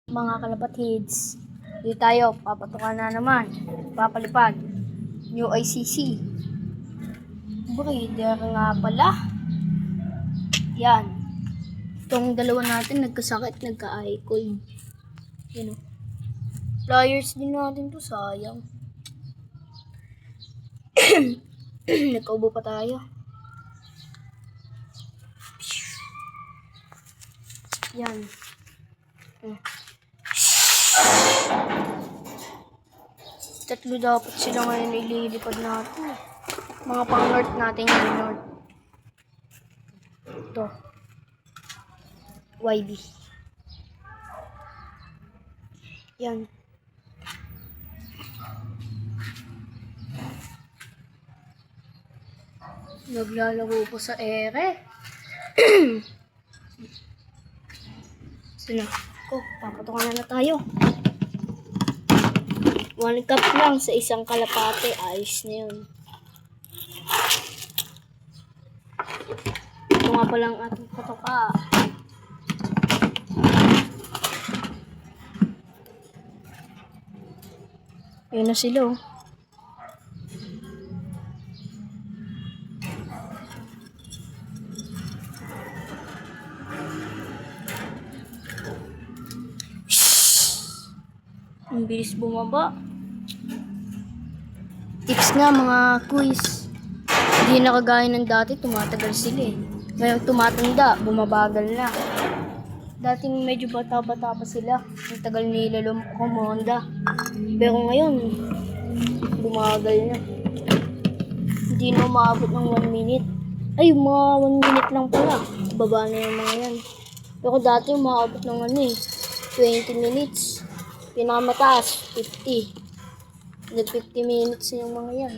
Mga kalapatids, dito tayo, papatukan na naman, papalipad, new ICC. Breeder nga pala. Yan. Itong dalawa natin nagkasakit, nagka-icon. Yan o. Flyers din natin to, sayang. Nagkaubo pa tayo. Yan. Tatlo dapat sila ngayon ililipad natin. Mga pang-north natin yung north. Ito. YB. Yan. Naglalago po sa ere. Sino? Papatukan na tayo. 1 cup lang sa isang kalapate. Ayos na yun. Ito nga palang ating patoka. Ayun na sila oh. Ang bilis bumaba. Tips nga mga quiz. Hindi na kagaya ng dati, tumatagal sila eh. Ngayon tumatanda, bumabagal na. Dating medyo bata-bata pa sila. Ang tagal nila kumonda. Pero ngayon, bumagal na. Hindi na umaabot ng 1 minute. Ay, mga 1 minute lang pala. Baba na yung mga yan. Pero dati umaabot ng 20 minutes. Pinakamataas, 50. Nag-50 minutes yung mga yan.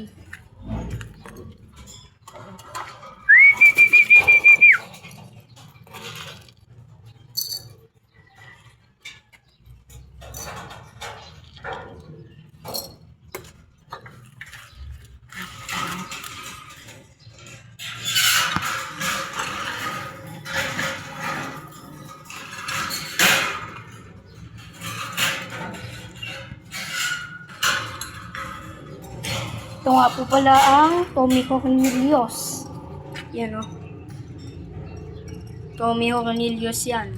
Ito nga po pala ang Tommy Cornelius. Yan o. Tommy Cornelius yan.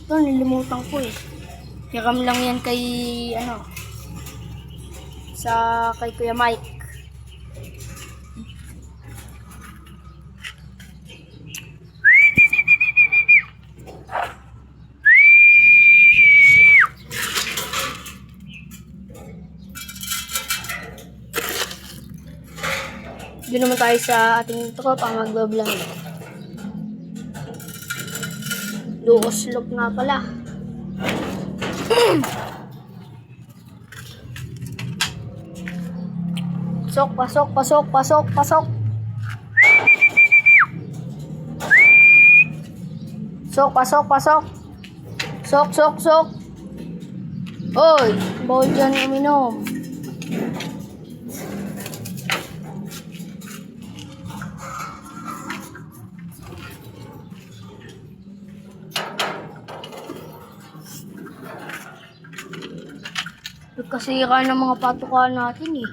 Ito, nilimutan ko eh. Hiram lang yan kay, kay Kuya Mike. Doon naman tayo sa ating tropa magbablog. Duoslop nga pala. Pasok. Pasok. Sok. Oy, bawal dyan uminom. Kasira ng mga patukan natin eh.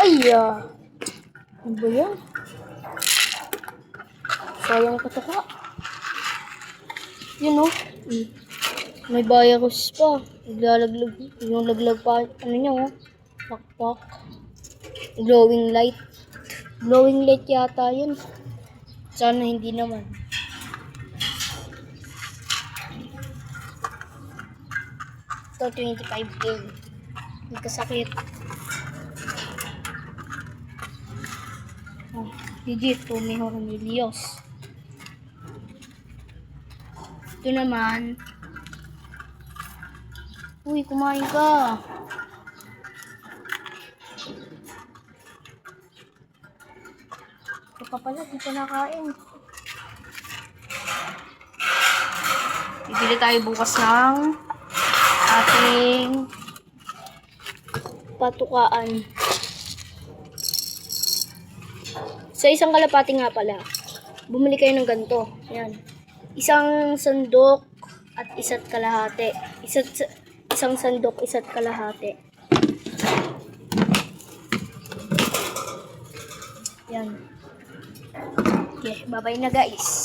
Ay! Ano ba yan? Sayang patuka. Yun o. May virus pa. Naglalaglag. Yung laglag pa. Ano niya o. Pakpak. Glowing light. Glowing light yata yun. Sana hindi naman. Ito 25K. Nagkasakit. Oh, legit. Tommy Cornelius. Ito naman. Uy, kumain ka. Ito pa pala, di pa nakain. Bibili tayo bukas ng ating patukaan. Sa isang kalapati nga pala, bumili kayo ng ganito. Ayan. Isang sandok at isa't kalahati. Isang sandok, isa't kalahati. Yan. Okay, bye-bye na guys.